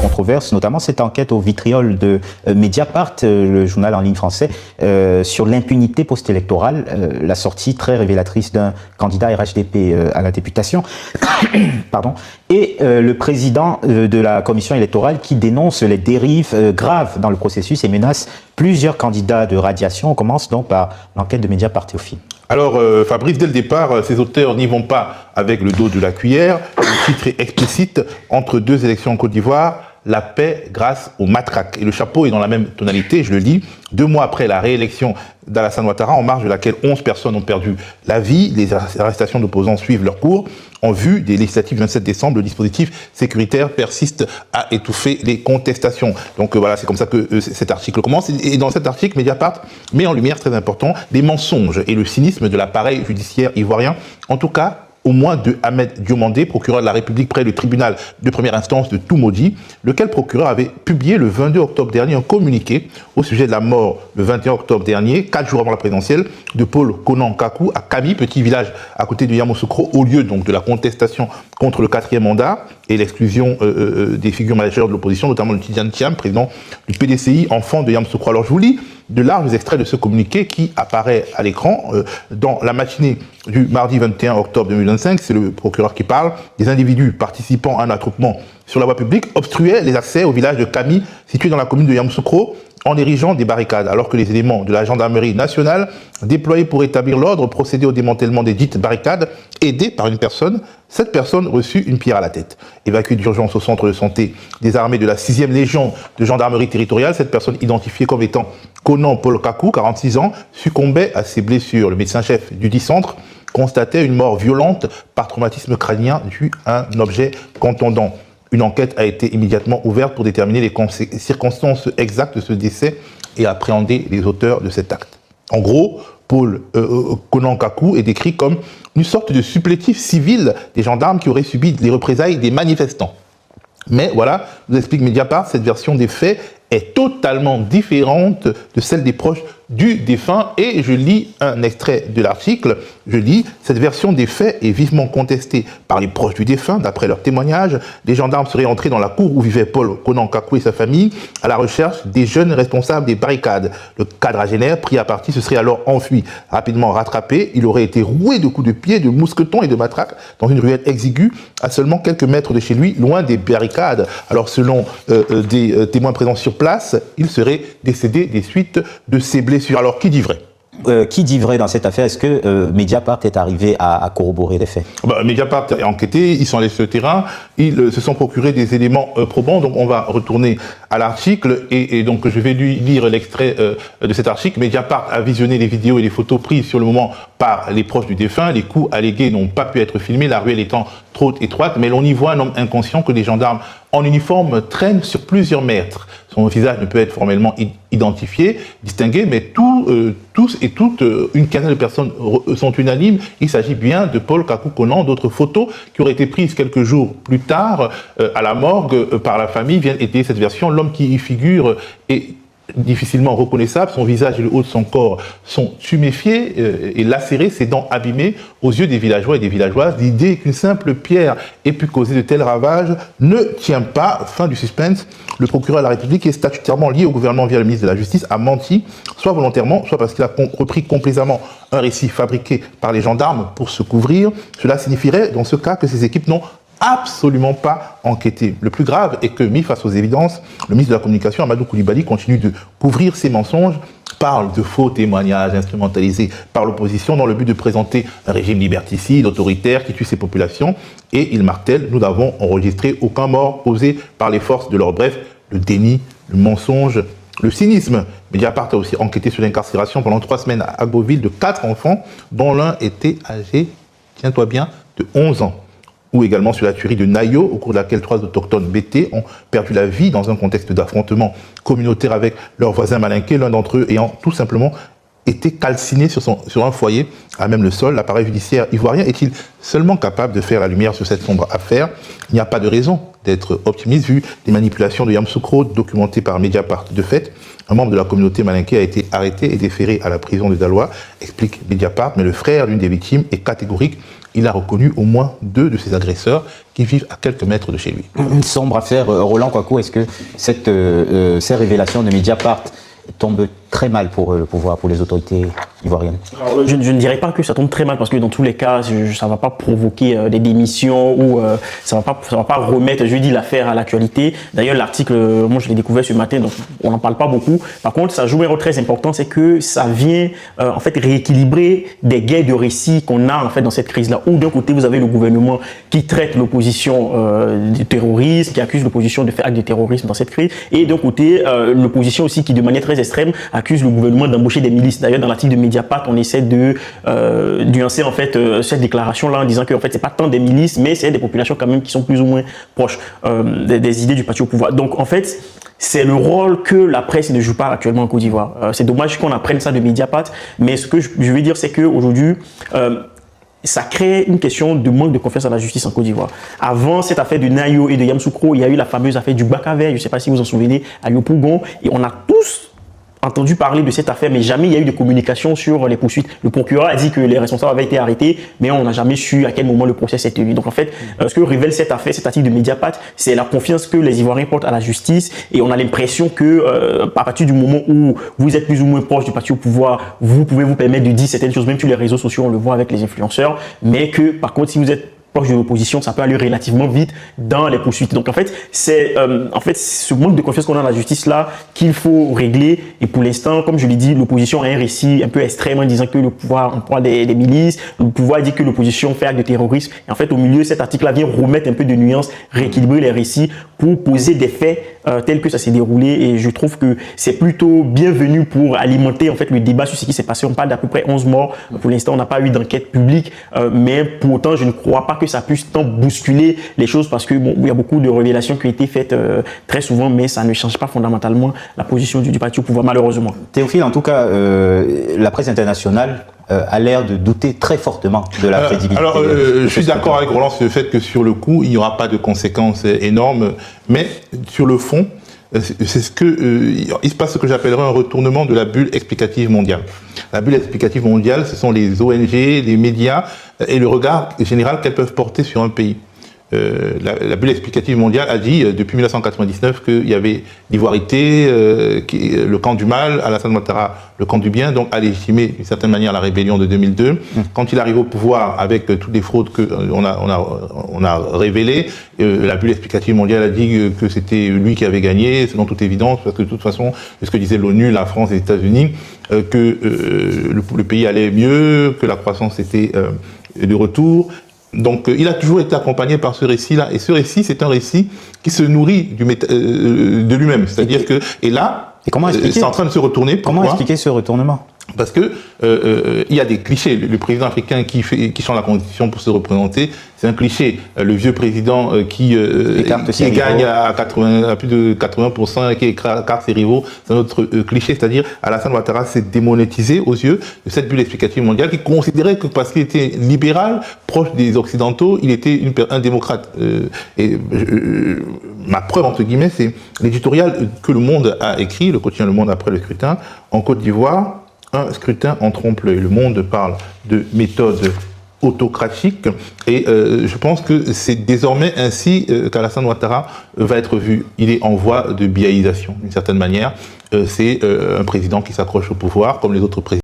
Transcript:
Controverse, notamment cette enquête au vitriol de Mediapart, le journal en ligne français, sur l'impunité post-électorale, la sortie très révélatrice d'un candidat RHDP à la députation, pardon, et le président de la commission électorale qui dénonce les dérives graves dans le processus et menace plusieurs candidats de radiation. On commence donc par l'enquête de Mediapart, Théophile. Alors, Fabrice, dès le départ, ces auteurs n'y vont pas avec le dos de la cuillère. Le titre est explicite: entre deux élections en Côte d'Ivoire, la paix grâce au matraque. Et le chapeau est dans la même tonalité, je le lis. 2 mois après la réélection d'Alassane Ouattara, en marge de laquelle 11 personnes ont perdu la vie, les arrestations d'opposants suivent leur cours. En vue des législatives du 27 décembre, le dispositif sécuritaire persiste à étouffer les contestations. Donc voilà, c'est comme ça que cet article commence. Et dans cet article, Mediapart met en lumière, très important, les mensonges et le cynisme de l'appareil judiciaire ivoirien. En tout cas, au moins de Ahmed Diomandé, procureur de la République près du tribunal de première instance de Toumaudji, lequel procureur avait publié le 22 octobre dernier un communiqué au sujet de la mort, le 21 octobre dernier, 4 jours avant la présidentielle, de Paul Konan Kakou à Kami, petit village à côté de Yamoussoukro, au lieu donc de la contestation contre le 4e mandat et l'exclusion des figures majeures de l'opposition, notamment le Tidiane Thiam, président du PDCI, enfant de Yamoussoukro. Alors je vous lis de larges extraits de ce communiqué qui apparaît à l'écran. Dans la matinée du mardi 21 octobre 2025, c'est le procureur qui parle, des individus participant à un attroupement sur la voie publique obstruaient les accès au village de Kami, situé dans la commune de Yamoussoukro, en érigeant des barricades, alors que les éléments de la gendarmerie nationale, déployés pour établir l'ordre, procédaient au démantèlement des dites barricades, aidés par une personne. Cette personne reçut une pierre à la tête. Évacuée d'urgence au centre de santé des armées de la 6e Légion de gendarmerie territoriale, cette personne identifiée comme étant Konan Paul Kakou, 46 ans, succombait à ses blessures. Le médecin-chef du dit centre constatait une mort violente par traumatisme crânien dû à un objet contondant. Une enquête a été immédiatement ouverte pour déterminer les circonstances exactes de ce décès et appréhender les auteurs de cet acte. En gros, Paul Konan Kakou est décrit comme une sorte de supplétif civil des gendarmes qui auraient subi les représailles des manifestants. Mais voilà, je vous explique Mediapart, cette version des faits est totalement différente de celle des proches du défunt. Et je lis un extrait de l'article. Je lis: cette version des faits est vivement contestée par les proches du défunt. D'après leur témoignage, les gendarmes seraient entrés dans la cour où vivait Paul Konan Kakou et sa famille à la recherche des jeunes responsables des barricades. Le quadragénaire, pris à partie, se serait alors enfui. Rapidement rattrapé, il aurait été roué de coups de pied, de mousquetons et de matraques dans une ruelle exiguë à seulement quelques mètres de chez lui, loin des barricades. Alors selon des témoins présents sur place, il serait décédé des suites de ses blessures. Alors, qui dit vrai? Qui dit vrai dans cette affaire? Est-ce que Mediapart est arrivé à corroborer les faits? Mediapart a enquêté, ils sont allés sur le terrain, ils se sont procurés des éléments probants. Donc on va retourner à l'article et donc je vais lui lire l'extrait de cet article. Mediapart a visionné les vidéos et les photos prises sur le moment par les proches du défunt. Les coups allégués n'ont pas pu être filmés, la ruelle étant trop étroite, mais l'on y voit un homme inconscient que les gendarmes en uniforme traînent sur plusieurs mètres. Son visage ne peut être formellement identifié, distingué, mais tous et toutes, une quinzaine de personnes sont unanimes. Il s'agit bien de Paul Kakou Konan. D'autres photos qui auraient été prises quelques jours plus tard à la morgue par la famille viennent étayer cette version. L'homme qui y figure est difficilement reconnaissable, son visage et le haut de son corps sont tuméfiés et lacérés, ses dents abîmées. Aux yeux des villageois et des villageoises, l'idée qu'une simple pierre ait pu causer de tels ravages ne tient pas. Fin du suspense. Le procureur de la République, qui est statutairement lié au gouvernement via le ministre de la Justice, a menti, soit volontairement, soit parce qu'il a repris complaisamment un récit fabriqué par les gendarmes pour se couvrir. Cela signifierait, dans ce cas, que ces équipes n'ont absolument pas enquêté. Le plus grave est que, mis face aux évidences, le ministre de la Communication, Amadou Coulibaly, continue de couvrir ses mensonges, parle de faux témoignages instrumentalisés par l'opposition dans le but de présenter un régime liberticide, autoritaire, qui tue ses populations, et il martèle: nous n'avons enregistré aucun mort causé par les forces de l'ordre. Bref, le déni, le mensonge, le cynisme. Mediapart a aussi enquêté sur l'incarcération pendant 3 semaines à Agboville de 4 enfants, dont l'un était âgé, tiens-toi bien, de 11 ans. Ou également sur la tuerie de Nayo, au cours de laquelle 3 autochtones BT ont perdu la vie dans un contexte d'affrontement communautaire avec leurs voisins malinqués, l'un d'entre eux ayant tout simplement été calciné sur un foyer, à même le sol. L'appareil judiciaire ivoirien est-il seulement capable de faire la lumière sur cette sombre affaire? Il n'y a pas de raison d'être optimiste vu les manipulations de Yamoussoukro documentées par Mediapart. De fait, un membre de la communauté malinké a été arrêté et déféré à la prison de Daloa, explique Mediapart, mais le frère d'une des victimes est catégorique. Il a reconnu au moins 2 de ses agresseurs qui vivent à quelques mètres de chez lui. Une sombre affaire. Roland Kwaku, est-ce que ces révélations de Mediapart tombent très mal pour le pouvoir, pour les autorités ivoiriennes? Alors, je ne dirais pas que ça tombe très mal parce que dans tous les cas, ça ne va pas provoquer des démissions ou ça va pas remettre, je dis, l'affaire à l'actualité. D'ailleurs, l'article, moi je l'ai découvert ce matin, donc on n'en parle pas beaucoup. Par contre, ça joue un rôle très important, c'est que ça vient en fait rééquilibrer des guerres de récits qu'on a en fait dans cette crise-là. Où d'un côté, vous avez le gouvernement qui traite l'opposition du terrorisme, qui accuse l'opposition de faire acte de terrorisme dans cette crise, et d'un côté, l'opposition aussi qui de manière très extrême accuse le gouvernement d'embaucher des milices. D'ailleurs, dans l'article de Mediapart, on essaie de nuancer en fait cette déclaration-là en disant que en fait c'est pas tant des milices, mais c'est des populations quand même qui sont plus ou moins proches des idées du parti au pouvoir. Donc en fait, c'est le rôle que la presse ne joue pas actuellement en Côte d'Ivoire. C'est dommage qu'on apprenne ça de Mediapart, mais ce que je veux dire, c'est que aujourd'hui ça crée une question de manque de confiance à la justice en Côte d'Ivoire. Avant cette affaire de Nayo et de Yamoussoukro, il y a eu la fameuse affaire du Bakave, je ne sais pas si vous en souvenez, à Yopougon, et on a tous entendu parler de cette affaire, mais jamais il y a eu de communication sur les poursuites. Le procureur a dit que les responsables avaient été arrêtés, mais on n'a jamais su à quel moment le procès s'est tenu. Donc en fait, ce que révèle cette affaire, cet article de Mediapart, c'est la confiance que les Ivoiriens portent à la justice, et on a l'impression que à partir du moment où vous êtes plus ou moins proche du parti au pouvoir, vous pouvez vous permettre de dire certaines choses, même sur les réseaux sociaux, on le voit avec les influenceurs, mais que par contre, si vous êtes proche de l'opposition, ça peut aller relativement vite dans les poursuites. Donc en fait, c'est ce manque de confiance qu'on a dans la justice là qu'il faut régler. Et pour l'instant, comme je l'ai dit, l'opposition a un récit un peu extrême en disant que le pouvoir emploie des milices, le pouvoir dit que l'opposition fait acte de terrorisme. Et en fait, au milieu, cet article-là vient remettre un peu de nuance, rééquilibrer les récits pour poser des faits tels que ça s'est déroulé. Et je trouve que c'est plutôt bienvenu pour alimenter en fait le débat sur ce qui s'est passé. On parle d'à peu près 11 morts. Pour l'instant, on n'a pas eu d'enquête publique, mais pour autant, je ne crois pas que ça puisse tant bousculer les choses parce que bon, il y a beaucoup de révélations qui ont été faites très souvent, mais ça ne change pas fondamentalement la position du parti au pouvoir, malheureusement. Théophile, en tout cas, la presse internationale a l'air de douter très fortement de la crédibilité. Alors, je suis d'accord avec Roland sur le fait que sur le coup, il n'y aura pas de conséquences énormes, mais sur le fond, c'est ce que il se passe ce que j'appellerais un retournement de la bulle explicative mondiale. La bulle explicative mondiale, ce sont les ONG, les médias et le regard général qu'elles peuvent porter sur un pays. La bulle explicative mondiale a dit depuis 1999 qu'il y avait l'ivoirité, le camp du mal, Alassane Ouattara le camp du bien, donc a légitimé d'une certaine manière la rébellion de 2002. Quand il arrive au pouvoir avec toutes les fraudes qu'on a révélées, la bulle explicative mondiale a dit que c'était lui qui avait gagné, selon toute évidence, parce que de toute façon, c'est ce que disait l'ONU, la France et les États-Unis, que le pays allait mieux, que la croissance était de retour. Donc, il a toujours été accompagné par ce récit-là. Et ce récit, c'est un récit qui se nourrit de lui-même. C'est-à-dire que, et là, c'est en train de se retourner. Comment expliquer ce retournement? Parce que il y a des clichés. Le président africain qui change la constitution pour se représenter, c'est un cliché. Le vieux président qui gagne à plus de 80%, qui écarte ses rivaux, c'est un autre cliché. C'est-à-dire, Alassane Ouattara s'est démonétisé aux yeux de cette bulle explicative mondiale qui considérait que parce qu'il était libéral, proche des Occidentaux, il était un démocrate. Ma preuve, entre guillemets, c'est l'éditorial que Le Monde a écrit, le quotidien Le Monde après le scrutin, en Côte d'Ivoire. Un scrutin en trompe-l'œil. Le Monde parle de méthode autocratique et je pense que c'est désormais ainsi qu'Alassane Ouattara va être vu. Il est en voie de biaïsation d'une certaine manière. C'est un président qui s'accroche au pouvoir comme les autres présidents.